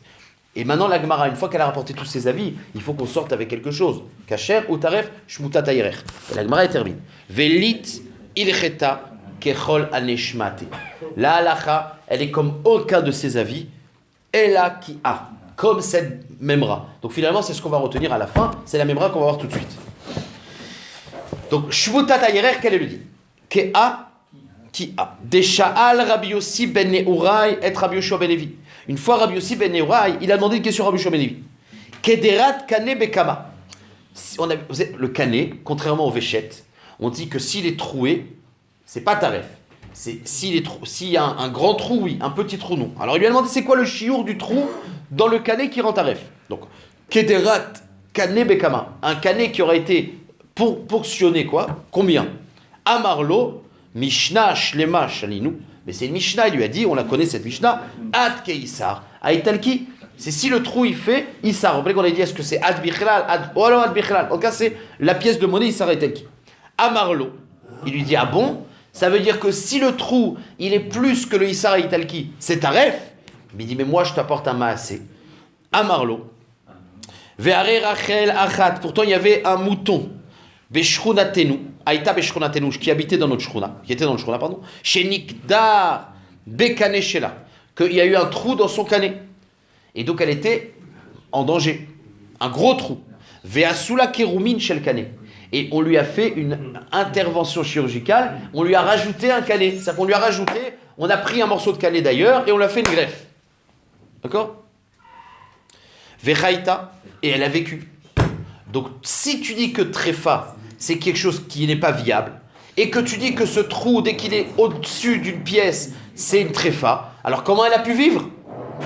Et maintenant, la Gemara, une fois qu'elle a rapporté tous ses avis, il faut qu'on sorte avec quelque chose. Kasher ou taref, shmutat yerer. Et la Gemara, elle termine. Velit ilcheta kechol aneshmate. La halacha, elle est comme aucun de ses avis, ella qui a, comme cette memra. Donc finalement, c'est ce qu'on va retenir à la fin, c'est la memra qu'on va voir tout de suite. Donc, shmutat ayerer, quel est le dit? Ke'a, qui a. Desha'al Rabbi Yossi ben Neurai et Rabbi Yoshua ben Levi. Une fois, Rabbi Yossi ben Neurai, il a demandé une question à Rabbi Yoshua ben Levi. Kederat kane bekama. Le kané, contrairement au véchette, on dit que s'il est troué, c'est pas taref. S'il y a un grand trou, oui, un petit trou, non. Alors il lui a demandé c'est quoi le chiour du trou dans le canet qui rend taref. Donc, kederat kané bekama, un canet qui aurait été portionné quoi? Combien? Amarlo, Mishnah shlema shalinu. Mais c'est une Mishnah, il lui a dit, on la connaît cette Mishnah, ad keisar, aitalki. C'est si le trou il fait Issar. Vous rappelez qu'on a dit est-ce que c'est ad bichlal, ad bichlal. En tout cas, c'est la pièce de monnaie Issar aitalki. Amarlo, il lui dit ah bon? Ça veut dire que si le trou, il est plus que le Issar Italki, c'est taref. Mais il dit, mais moi je t'apporte un maasé. Amarlo. Ve'are Rachel achat. Pourtant il y avait un mouton. Beshrunatenu. Aïta Beshrunatenu, qui habitait dans notre shruna. Qui était dans le shruna, pardon. Chez Nikdar Bekane Shela. Qu'il y a eu un trou dans son canet. Et donc elle était en danger. Un gros trou. Ve'asula kerumin shel canet. Et on lui a fait une intervention chirurgicale, on lui a rajouté un canet. C'est-à-dire qu'on lui a rajouté, on a pris un morceau de canet d'ailleurs, et on lui a fait une greffe. D'accord? Vechaïta, et elle a vécu. Donc si tu dis que tréfa, c'est quelque chose qui n'est pas viable, et que tu dis que ce trou, dès qu'il est au-dessus d'une pièce, c'est une tréfa, alors comment elle a pu vivre?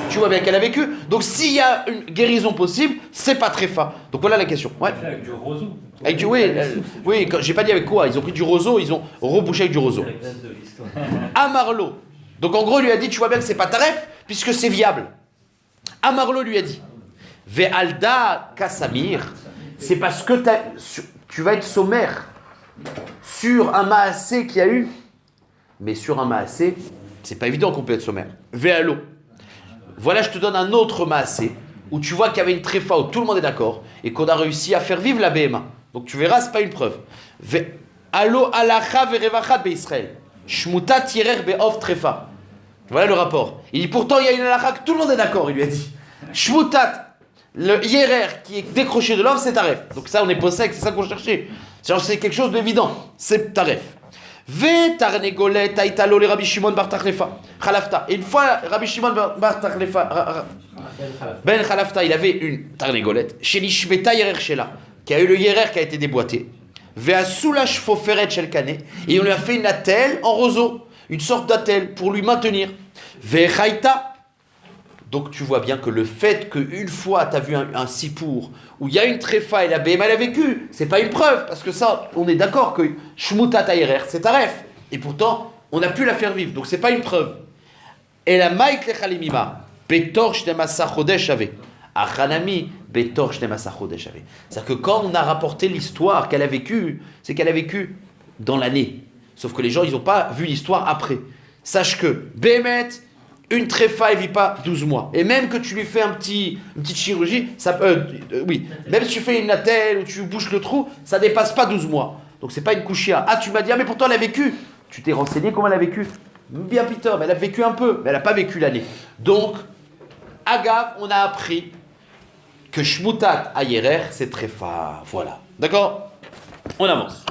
Tu vois bien qu'elle a vécu. Donc s'il y a une guérison possible, c'est pas tréfa. Donc voilà la question. Ouais.
Avec du roseau.
Avec du, oui, j'ai pas dit avec quoi. Ils ont pris du roseau, ils ont rebouché avec du roseau. Amarlo. Donc en gros, il lui a dit, tu vois bien que c'est pas taref, puisque c'est viable. Amarlo lui a dit, Ve'alda kasamir, c'est parce que tu vas être sommaire sur un maasé qu'il y a eu. Mais sur un maasé, c'est pas évident qu'on peut être sommaire. Ve'alo. Voilà, je te donne un autre maasé où tu vois qu'il y avait une tréfa où tout le monde est d'accord et qu'on a réussi à faire vivre la BMA. Donc tu verras, c'est pas une preuve. Allo alacha verevachat beIsraël. Shmutat tirer beof tréfa. Voilà le rapport. Il dit pourtant il y a une alacha que tout le monde est d'accord, il lui a dit. Shmutat, le yerer qui est décroché de l'off, c'est taref. Donc ça on est possèque, c'est ça qu'on cherchait. C'est quelque chose d'évident, c'est taref. Ve tarnegolet aitalo le Rabbi Shimon bar Tachlefa Khalafta. Et une fois Rabbi Shimon bar Tachlefa ben Khalafta, il avait une tarnégolette chez l'Ishmeta Yerer Shela, qui a eu le Yerer qui a été déboîté. Ve asulash foferet shel kané, et on lui a fait une attelle en roseau, une sorte d'attelle pour lui maintenir. Ve chaita. Donc tu vois bien que le fait qu'une fois tu as vu un sipour où il y a une tréfa et la BM elle a vécu, c'est pas une preuve, parce que ça, on est d'accord que Shmutat Ayerer, c'est taref. Et pourtant, on a pu la faire vivre, donc c'est pas une preuve. Et la Maïk Lechalimima, Betor Shnemasa Chodesh Ave, Achanami, Betor Shnemasa Chodesh Ave. C'est-à-dire que quand on a rapporté l'histoire qu'elle a vécue, c'est qu'elle a vécu dans l'année. Sauf que les gens, ils n'ont pas vu l'histoire après. Sache que Bémet, une tréfa, elle ne vit pas 12 mois. Et même que tu lui fais une petite chirurgie, ça oui, même si tu fais une attelle ou tu bouches le trou, ça ne dépasse pas 12 mois. Donc c'est pas une couchia. Ah, tu m'as dit, ah mais pourtant elle a vécu. Tu t'es renseigné comment elle a vécu? Bien Peter, mais elle a vécu un peu, mais elle n'a pas vécu l'année. Donc, Agav, on a appris que Shmutat Ayerer, c'est tréfa. Voilà. D'accord? On avance.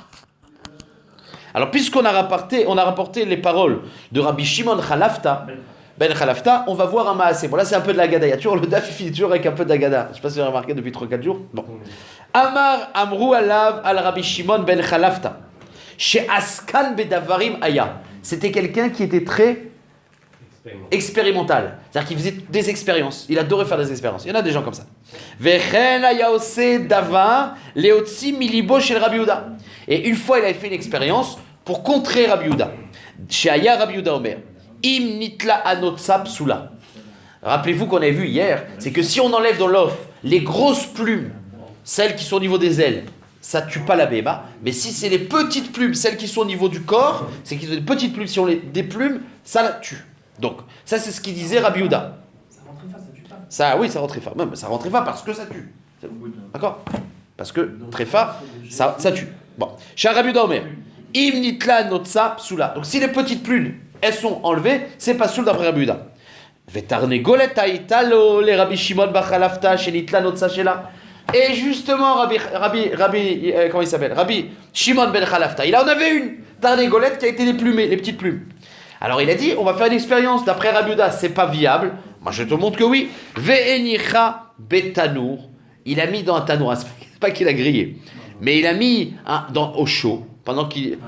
Alors, puisqu'on a rapporté les paroles de Rabbi Shimon Ben Khalafta, on va voir un maasé. Bon, là, c'est un peu de la gada. Il y a toujours le daf, il finit toujours avec un peu de la gada. Je ne sais pas si vous avez remarqué depuis 3-4 jours. Bon. Amar Amrou Alav al Rabbi Shimon Ben Khalafta. Chez Askan Bedavarim Aya. C'était quelqu'un qui était très expérimental. C'est-à-dire qu'il faisait des expériences. Il adorait faire des expériences. Il y en a des gens comme ça. Vechen Ayaose Davar Leotsi Milibo chez Rabbi Yehuda. Et une fois, il avait fait une expérience pour contrer Rabbi Yehuda. Chez Aya Rabbi Yehuda Omer. Im nitla anotsa psula. Rappelez-vous qu'on avait vu hier, c'est que si on enlève dans l'off les grosses plumes, celles qui sont au niveau des ailes, ça tue pas la béma. Mais si c'est les petites plumes, celles qui sont au niveau du corps, c'est qu'ils ont des petites plumes, si on les déplume, ça la tue. Donc, ça c'est ce qu'il disait Rabbi Yehuda.
Ça rentre très fort, ça tue pas.
Ça, oui, ça rend très fort. Même, ça rend très fort parce que ça tue. D'accord? Parce que très fort, ça tue. Bon. Chez Rabbi Yehuda Omer, im nitla anotsa psula. Donc si les petites plumes, elles sont enlevées, c'est pas soul d'après Rabbi Yehuda. Vetarnegolet haïtalo les Rabbi Shimon Bachalafta chez Nitla Notsa Shela. Et justement, comment il s'appelle? Rabbi Shimon Ben Khalafta. Il en avait une tarnégolette qui a été déplumée, les petites plumes. Alors il a dit, on va faire une expérience. D'après Rabbi Yehuda, c'est pas viable. Moi je te montre que oui. Ve'enicha betanour. Il a mis dans un tanour. C'est pas qu'il a grillé, mais il a mis au chaud pendant qu'il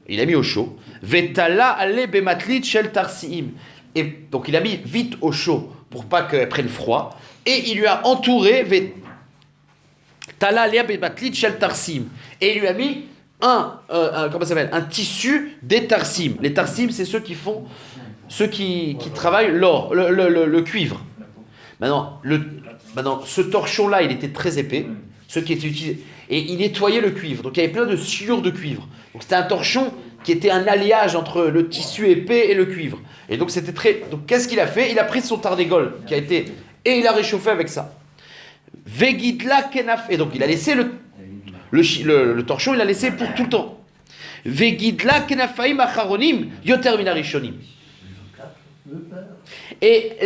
a mis au chaud. Vetala ale bematlit shel tarsiim. Et donc il a mis vite au chaud pour pas qu'elle prenne froid. Et il lui a entouré Tala ale bematlit shel tarsim. Et il lui a mis comment ça s'appelle, un tissu des tarsim. Les tarsim, c'est ceux qui travaillent l'or, le cuivre. Maintenant, ce torchon-là, il était très épais, ce qui était utilisé, et il nettoyait le cuivre. Donc il y avait plein de sciures de cuivre. Donc c'était un torchon qui était un alliage entre le tissu épais et le cuivre. Et donc c'était très. Donc qu'est-ce qu'il a fait? Il a pris son tardégol qui a été et il a réchauffé avec ça. Vegidla kenaf. Et donc il a laissé le torchon, il l'a laissé pour tout le temps. Vegidla kenafaim acharonim yoter min harishonim. Et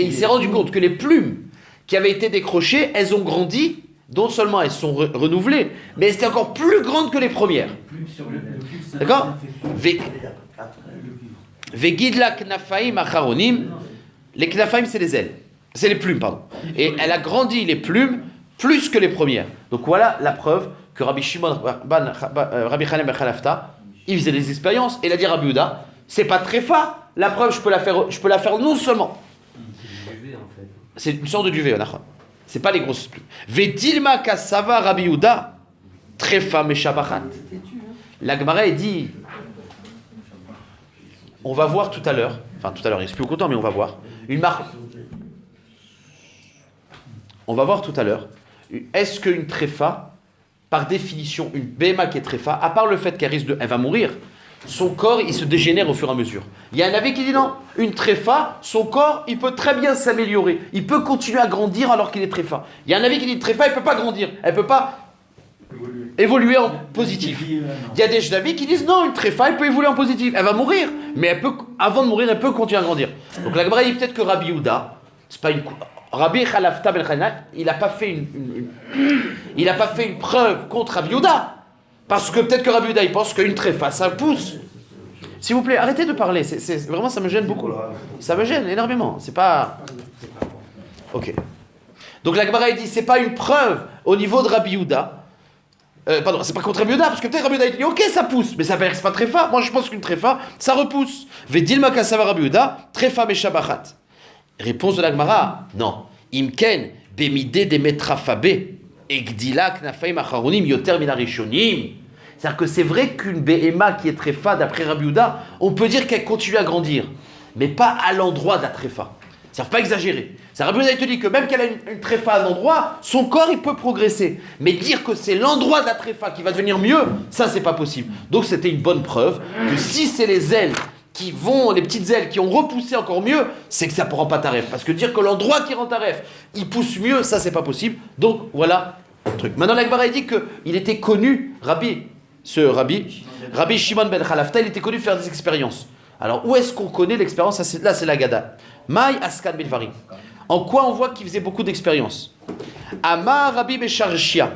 il s'est rendu compte que les plumes qui avaient été décrochées, elles ont grandi. Non seulement elles sont renouvelées, mais elles étaient encore plus grandes que les premières. D'accord? Vegidla knafaim acharonim. Les knafaim, c'est les ailes. C'est les plumes, pardon. Et elle a grandi les plumes plus que les premières. Donc voilà la preuve que Rabbi Shimon, Rabbi Chanan ben Khalafta, il faisait des expériences. Et il a dit à Rabbi Yehuda, c'est pas très fa. La preuve, je peux la faire non seulement. C'est une sorte de duvet, c'est pas les grosses plumes. Vedilma kasava Rabbi Yehuda, trefa meshabachat. La Gemara est dit, on va voir tout à l'heure, il reste plus autant, mais on va voir, on va voir tout à l'heure, est-ce qu'une tréfa, par définition, une béma qui est tréfa, à part le fait qu'elle va mourir, son corps, il se dégénère au fur et à mesure. Il y a un avis qui dit non, une tréfa, son corps, il peut très bien s'améliorer. Il peut continuer à grandir alors qu'il est tréfa. Il y a un avis qui dit tréfa, elle ne peut pas grandir. Elle ne peut pas évoluer en positif. Il y a des avis qui disent non, une tréfa, elle peut évoluer en positif. Elle va mourir, mais avant de mourir, elle peut continuer à grandir. Donc la Gemara dit peut-être que Rabbi Yehuda, c'est pas une... Rabbi Khalafta ben Chanan, il n'a pas fait une preuve contre Rabbi Yehuda. Parce que peut-être que Rabbi Yehuda, il pense qu'une tréfa, ça pousse. S'il vous plaît, arrêtez de parler. Vraiment, ça me gêne beaucoup. Ça me gêne énormément. C'est pas... Ok. Donc la Gemara, il dit, c'est pas une preuve au niveau de Rabbi Yehuda. Pardon, c'est pas contre Rabbi Yehuda, parce que peut-être Rabbi Yehuda, il dit, ok, ça pousse, mais ça veut dire que c'est pas tréfa. Moi, je pense qu'une tréfa, ça repousse. Vedilma kasava Rabbi Yehuda, tréfa meshabachat. Réponse de la Gemara, non. Imken, bemide de metrafabe. Egdila knafaim acharonim yoter min harishonim. C'est-à-dire que c'est vrai qu'une béhéma qui est tréfa d'après Rabbi Yehuda, on peut dire qu'elle continue à grandir, mais pas à l'endroit de la tréfa. C'est-à-dire pas exagérer. Rabbi Yehuda te dit que même qu'elle a une tréfa à un endroit, son corps il peut progresser. Mais dire que c'est l'endroit de la tréfa qui va devenir mieux, ça c'est pas possible. Donc c'était une bonne preuve que si c'est les ailes les petites ailes qui ont repoussé encore mieux, c'est que ça ne rend pas taref. Parce que dire que l'endroit qui rend taref, il pousse mieux, ça c'est pas possible. Donc voilà le truc. Maintenant la Gemara dit qu'il était connu, Rabbi Shimon ben Khalafta, il était connu de faire des expériences. Alors où est-ce qu'on connaît l'expérience? Là c'est la Gada. Maï askan bilvarim. En quoi on voit qu'il faisait beaucoup d'expériences? Amar Rabbi Besharshia.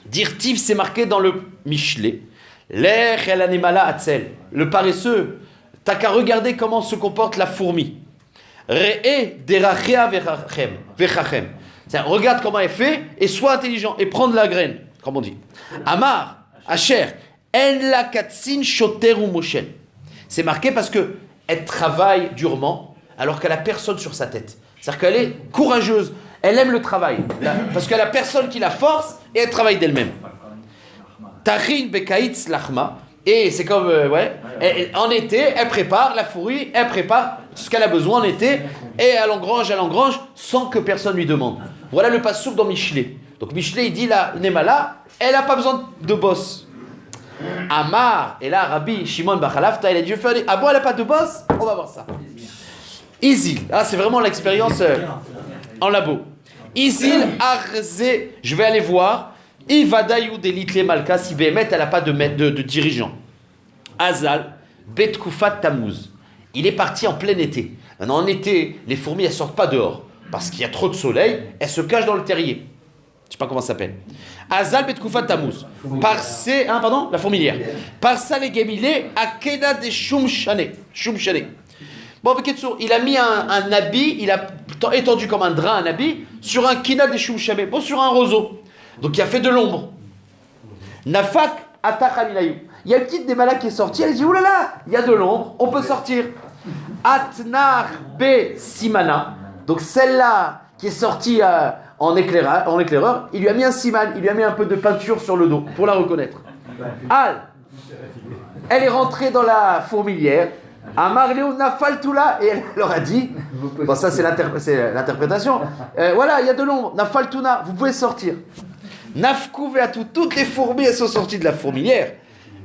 Dirtiv, c'est marqué dans le Michelet. Lech el animala atzel. Le paresseux, t'as qu'à regarder comment se comporte la fourmi. Re'e derachea vechachem. Regarde comment elle fait et sois intelligent et prends de la graine, comme on dit. Amar, Asher, en la katsin shoter ou moshel. C'est marqué parce que elle travaille durement alors qu'elle a personne sur sa tête. C'est-à-dire qu'elle est courageuse, elle aime le travail parce qu'elle a personne qui la force et elle travaille d'elle-même. Tachin bekaitz lachma. Et c'est comme, en été, elle prépare la fourrure, elle prépare ce qu'elle a besoin en été, et elle engrange, sans que personne lui demande. Voilà le passouk dans Michelet. Donc Michelet, il dit, la Nemala, elle n'a pas besoin de boss. Amar, et là, Rabbi Shimon Bachalafta, il a dit, ah bon, elle n'a pas de boss? On va voir ça. Isil, c'est vraiment l'expérience en labo. Isil, Arze, je vais aller voir. Ivadayu delitle malka si Bémet elle n'a pas de dirigeant. Azal betkufat tamuz. Il est parti en plein été. Maintenant en été, les fourmis elles sortent pas dehors parce qu'il y a trop de soleil. Elles se cachent dans le terrier. Je sais pas comment ça s'appelle. Azal betkufat tamuz. La fourmilière. Par ça les gemilé akeda de shum shane. Bon, il a mis un habit, il a étendu comme un drap un habit sur un kina de shum shane. Bon, sur un roseau. Donc il a fait de l'ombre. Nafak atachalilayu. Il y a une petite Nemala qui est sortie, elle dit oulala, il y a de l'ombre, on peut sortir. Atnar be simana. Donc celle-là qui est sortie en éclaireur, il lui a mis un siman, il lui a mis un peu de peinture sur le dos pour la reconnaître. Al, elle est rentrée dans la fourmilière. Amar Léo Nafaltula, et elle leur a dit, bon ça c'est l'interprétation, voilà il y a de l'ombre, Nafaltuna, vous pouvez sortir. Nafkou ve'atou, toutes les fourmis elles sont sorties de la fourmilière.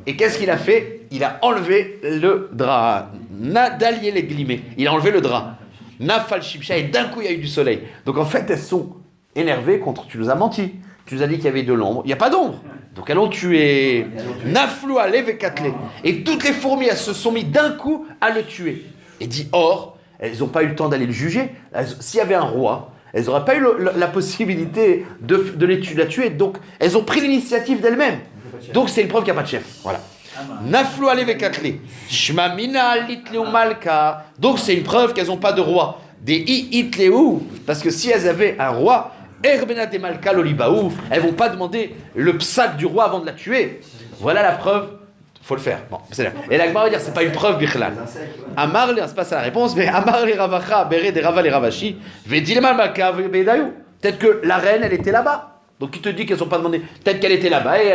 Et qu'est-ce qu'il a fait? Il a enlevé le drap. Nadalié les glimés. Il a enlevé le drap. Nafal shibsha, et d'un coup il y a eu du soleil. Donc en fait elles sont énervées contre, tu nous as menti. Tu nous as dit qu'il y avait de l'ombre. Il n'y a pas d'ombre. Donc elles l'ont tué. Naflou alevekatle. Et toutes les fourmis elles se sont mis d'un coup à le tuer. Et dit or, elles n'ont pas eu le temps d'aller le juger. S'il y avait un roi, elles n'auraient pas eu la possibilité de la tuer. Donc, elles ont pris l'initiative d'elles-mêmes. Donc, c'est une preuve qu'il n'y a pas de chef. Voilà. Naflou alevekatle. Shmamina litleu malka. Donc, c'est une preuve qu'elles n'ont pas de roi. Des itleu. Parce que si elles avaient un roi, Erbena de malka lolibaou, elles ne vont pas demander le psak du roi avant de la tuer. Voilà la preuve. Faut le faire. Bon, c'est là. Et la Gemara va dire c'est pas une preuve bichlal. Amar c'est pas ça la réponse, mais Amar les ravacha, beret des rava les ravashi, vedilma malka vedayu. Peut-être que la reine elle était là-bas. Donc qui te dit qu'elles ont pas demandé? Peut-être qu'elle était là-bas et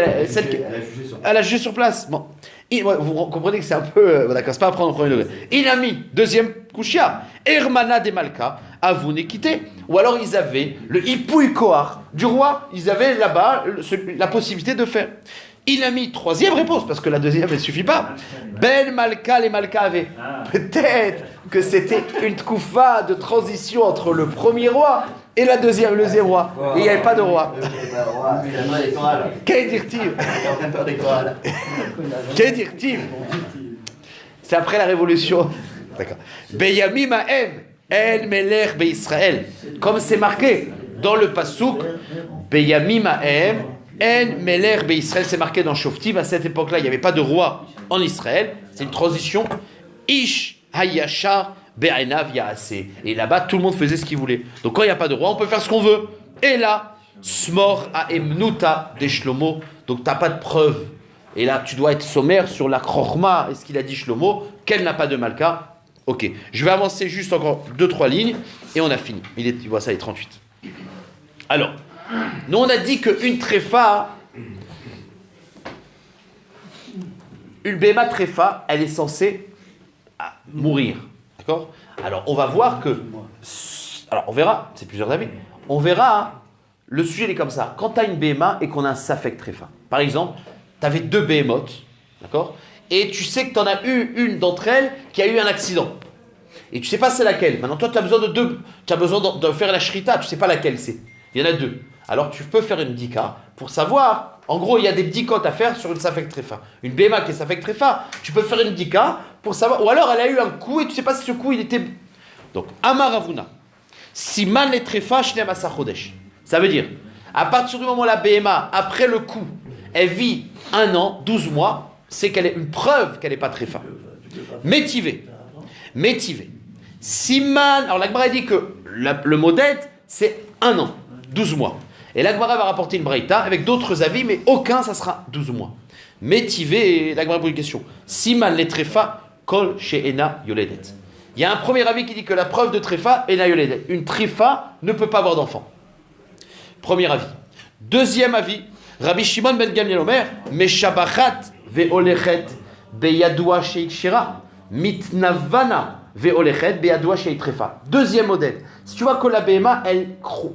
elle a jugé sur place. Bon, vous comprenez que c'est un peu d'accord, c'est pas à prendre au premier degré. Inami, deuxième kushia, Hermana de malka, avou quitté. Ou alors ils avaient le hipouï kohar du roi. Ils avaient là-bas la possibilité de faire. Il a mis troisième réponse, parce que la deuxième, elle ne suffit pas. Ben Malka, les Malka avaient. Peut-être que c'était une tkoufa de transition entre le premier roi et le deuxième roi. Et il n'y avait pas de roi. Qu'est dire-t-il? Qu'est dire-t-il? C'est après la révolution. D'accord. Beyamim ha'em, el melech be'Israël. Comme c'est marqué dans le pasouk, Beyamim ha'em, En Meler Israël, c'est marqué dans Shoftim. À cette époque-là, il n'y avait pas de roi en Israël. C'est une transition. Ish Hayashar Be'enav Yaaseh. Et là-bas, tout le monde faisait ce qu'il voulait. Donc quand il n'y a pas de roi, on peut faire ce qu'on veut. Et là, Smor Aemnuta de Shlomo. Donc tu n'as pas de preuve. Et là, tu dois être sommaire sur la Chorma. Est-ce qu'il a dit Shlomo? Qu'elle n'a pas de Malka? Ok. Je vais avancer juste encore 2-3 lignes et on a fini. Tu vois ça, il est 38. Alors. Nous, on a dit qu'une tréfa, une béma tréfa, elle est censée mourir. D'accord? Alors, on va voir que... Alors, on verra, c'est plusieurs avis. On verra, le sujet il est comme ça. Quand tu as une béma et qu'on a un safek tréfa, par exemple, tu avais 2 béhémotes, d'accord? Et tu sais que tu en as eu une d'entre elles qui a eu un accident. Et tu sais pas c'est laquelle. Maintenant, toi, tu as besoin de 2. Tu as besoin de faire la shrita, tu sais pas laquelle c'est. Il y en a 2. Alors tu peux faire une bdika pour savoir, en gros il y a des bdikot à faire sur une safek trefa. Une béma qui est safek trefa, tu peux faire une bdika pour savoir, ou alors elle a eu un coup et tu ne sais pas si ce coup il était... Donc, Amar Avuna, Siman le trefa shnem asa chodesh. Ça veut dire, à partir du moment où la béma, après le coup, elle vit 1 an, 12 mois, c'est qu'elle est une preuve qu'elle n'est pas tréfa. Métivé. Métivé. Siman, alors l'Agmara dit que le modèle, c'est 1 an, 12 mois. Et l'Agmara va rapporter une braïta avec d'autres avis, mais aucun, ça sera 12 mois. Métivé, l'Agmara pose une question. Siman les tréfa, kol chez Ena yoledet. Il y a un premier avis qui dit que la preuve de tréfa, Ena yoledet. Une tréfa ne peut pas avoir d'enfant. Premier avis. Deuxième avis, Rabbi Shimon ben Gamliel Omer, Meshabachat ve'olechet beyadoua sheikshira, mitnavana ve'olechet beyadoua sheitrefa. Deuxième modèle. Si tu vois que la BMA,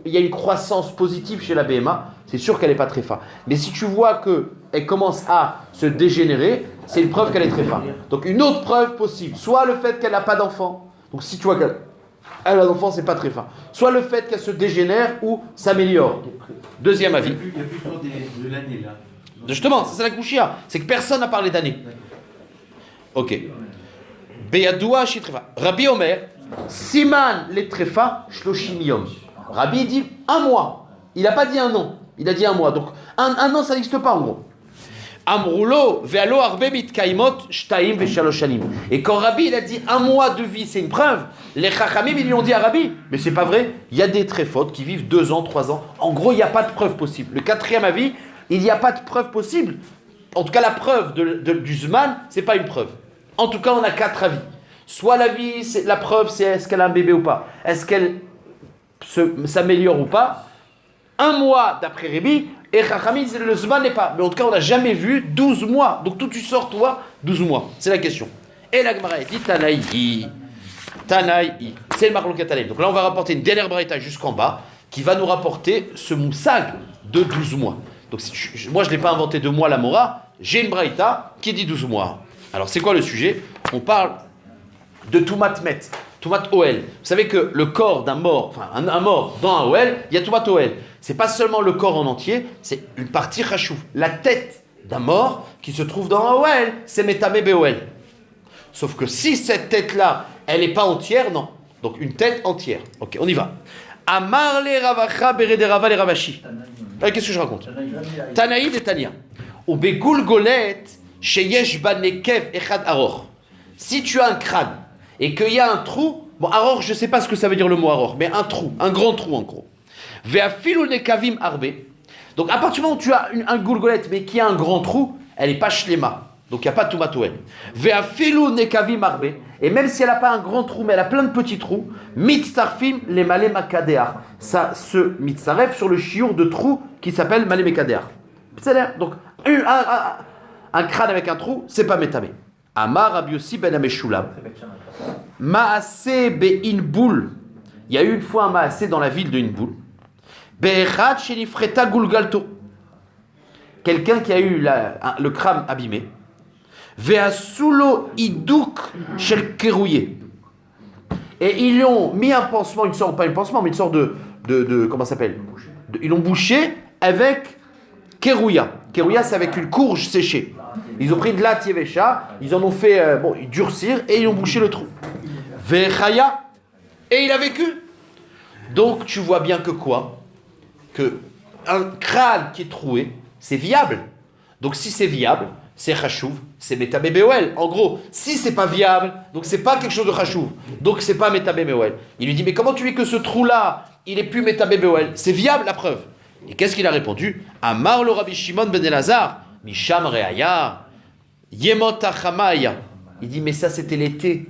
il y a une croissance positive chez la BMA, c'est sûr qu'elle n'est pas tréfa. Mais si tu vois qu'elle commence à se dégénérer, c'est une preuve qu'elle est tréfa. Donc une autre preuve possible, soit le fait qu'elle n'a pas d'enfant, donc si tu vois qu'elle a d'enfant, c'est pas tréfa. Soit le fait qu'elle se dégénère ou s'améliore. Deuxième avis.
Il y a plus de l'année là.
Justement, c'est la kouchia. C'est que personne n'a parlé d'année. Ok. Beyadoua shitrefa. Rabbi Omer, Siman les trefa, shloshim yom. Rabbi dit 1 mois. Il n'a pas dit 1 an. Il a dit 1 mois. Donc, un an, ça n'existe pas en gros. Amroulo, ve'alo arbe mitkaimot, shtaim ve'shalosh shanim. Et quand Rabbi, il a dit 1 mois de vie, c'est une preuve, les chachamim, ils lui ont dit à Rabbi, mais c'est pas vrai, il y a des tréfotes qui vivent 2 ans, 3 ans. En gros, il n'y a pas de preuve possible. Le 4e avis, il n'y a pas de preuve possible. En tout cas, la preuve du Zman, c'est pas une preuve. En tout cas, on a 4 avis. Soit la preuve, c'est est-ce qu'elle a un bébé ou pas, est-ce qu'elle s'améliore ou pas. 1 mois d'après Rabbi, et Chachamim, le Zman n'est pas. Mais en tout cas, on n'a jamais vu 12 mois. Donc, d'où tu sors, toi, 12 mois. C'est la question. Et la Gemara dit Tanaï. Tanaï. C'est le Marlon Katalem. Donc là, on va rapporter une dernière braïta jusqu'en bas qui va nous rapporter ce moussag de 12 mois. Donc, moi, je ne l'ai pas inventé de moi, la Mora. J'ai une braïta qui dit 12 mois. Alors, c'est quoi le sujet? On parle de Toumat Met, Toumat Oel. Vous savez que le corps d'un mort, enfin, un mort dans un Oel, il y a Toumat Oel. C'est pas seulement le corps en entier, c'est une partie chachouv. La tête d'un mort qui se trouve dans un Oel, c'est Metamé Beoel. Sauf que si cette tête-là, elle n'est pas entière, non. Donc une tête entière. Ok, on y va. Amar le Ravacha berede Rava le Ravashi. Qu'est-ce que je raconte? Tanaïd et Tania. Ou Begul Golet, sheyesh ban nekev echad aror. Si tu as un crâne et qu'il y a un trou, bon, aror, je ne sais pas ce que ça veut dire le mot aror, mais un trou, un grand trou en gros. Ve'afilu nekavim arbe. Donc à partir du moment où tu as un goulgolette mais qui a un grand trou, elle n'est pas shlema. Donc il n'y a pas de tumatouen. Ve'afilu nekavim arbe. Et même si elle n'a pas un grand trou, mais elle a plein de petits trous, mitzarfim les malé makadear. Ça se mitzaref sur le chiour de trou qui s'appelle malé makadear. Donc un crâne avec un trou, c'est pas métamé. Amar Rabbi Yossi ben Ameshulam. Maasé be'inboul. Il y a eu une fois un maasé dans la ville de Inboul. Be'echat shenifreta gulgalto. Quelqu'un qui a eu le crâne abîmé. Ve'asulo iduk shel kerouye. Et ils lui ont mis un pansement, pas un pansement, mais une sorte de comment ça s'appelle? Ils l'ont bouché avec kerouya. Kerouya, c'est avec une courge séchée. Ils ont pris de la tievesha, ils en ont fait durcir et ils ont bouché le trou. Vechaya, et il a vécu. Donc tu vois bien que quoi? Que un crâne qui est troué, c'est viable. Donc si c'est viable, c'est chachouv, c'est métabé beoel. En gros, si c'est pas viable, donc c'est pas quelque chose de chachouv. Donc c'est pas métabé beoel. Il lui dit, mais comment tu dis que ce trou-là, il est plus métabé beoel? C'est viable la preuve. Et qu'est-ce qu'il a répondu? Amar le Rabbi Shimon ben Elazar, Misham Reaya, Yemot Achamaya. Il dit, mais ça c'était l'été.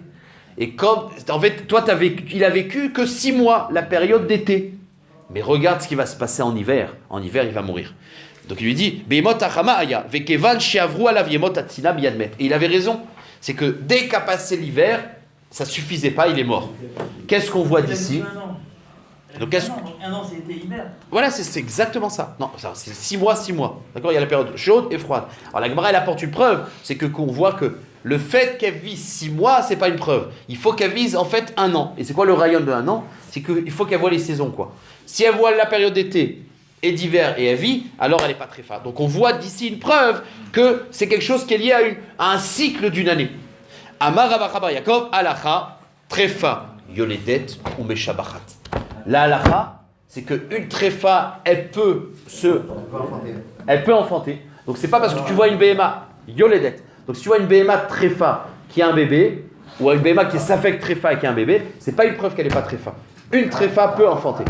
Et comme, en fait, toi il a vécu que 6 mois, la période d'été. Mais regarde ce qui va se passer en hiver. En hiver, il va mourir. Donc il lui dit, Yemot Achamaya, Vekevan Sheavru alav Yemot Atzina biyadmet. Et il avait raison. C'est que dès qu'a passé l'hiver, ça suffisait pas, il est mort. Qu'est-ce qu'on voit d'ici? Donc,
un an, c'était hiver.
Voilà, c'est exactement ça. Non, c'est 6 mois, 6 mois. D'accord, il y a la période chaude et froide. Alors la Gemara, elle apporte une preuve, c'est que qu'on voit que le fait qu'elle vise 6 mois, c'est pas une preuve. Il faut qu'elle vise en fait 1 an. Et c'est quoi le rayon de 1 an? C'est qu'il faut qu'elle voit les saisons, quoi. Si elle voit la période d'été et d'hiver et elle vit, alors elle n'est pas très forte. Donc on voit d'ici une preuve que c'est quelque chose qui est lié à un cycle d'une année. Amar Rabba Bar Yaakov, Alacha, Trefa, Yoledet ou Meshabachat. La halakha, c'est qu'une tréfa, elle peut enfanter. Donc c'est pas parce que tu vois une BMA, yoledet. Donc Donc si tu vois une BMA tréfa qui a un bébé, ou une BMA qui est safek tréfa et qui a un bébé, c'est pas une preuve qu'elle n'est pas tréfa. Une tréfa peut enfanter.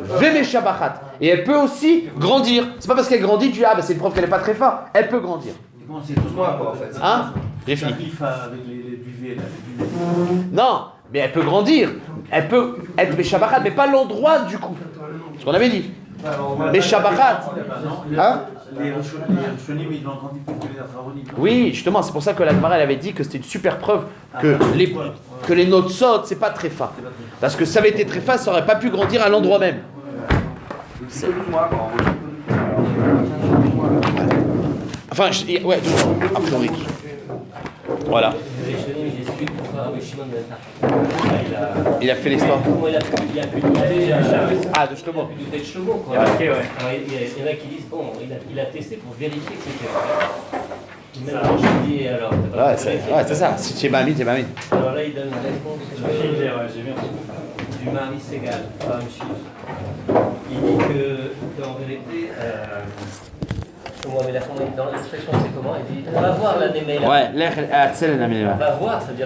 Vemeshabachat. Et elle peut aussi grandir. C'est pas parce qu'elle grandit, tu dis, ah bah c'est une preuve qu'elle n'est pas tréfa. Elle peut grandir.
Comment c'est tout quoi en fait?
Hein? J'ai
La
fini.
rifa avec les duvets là. Les duvets.
Non, mais elle peut grandir. Elle peut être Meshabachat, mais pas l'endroit du coup. Ce qu'on avait dit. Meshabachat. Hein?
Les Rishonim, ils ont grandi plus que les Acharonim.
Oui, justement, c'est pour ça que la Gemara elle avait dit que c'était une super preuve que les Notsot, c'est pas tréfa. Parce que ça avait été tréfa, ça aurait pas pu grandir à l'endroit même. Enfin, ouais, 12 mois, a priori. Voilà.
J'explique pourquoi Rabbi Shimon Ben
Il a fait l'histoire.
Comment il a pu douter
Ah, de Shlomo.
Il a pu douter de Shlomo, quoi.
Ouais.
Alors, il y en a qui disent, bon, il a testé pour vérifier que c'était vrai. Maintenant, je dis, alors...
Ouais, c'est ça. Si tu es mamie, tu es mamie.
Alors là, il donne la réponse du mari Segal, pas un chiffre. Il dit que en vérité, dans l'expression, c'est comment? Il dit, on va voir la Néméla.
Ouais, l'air, c'est la
On va voir, ça veut dire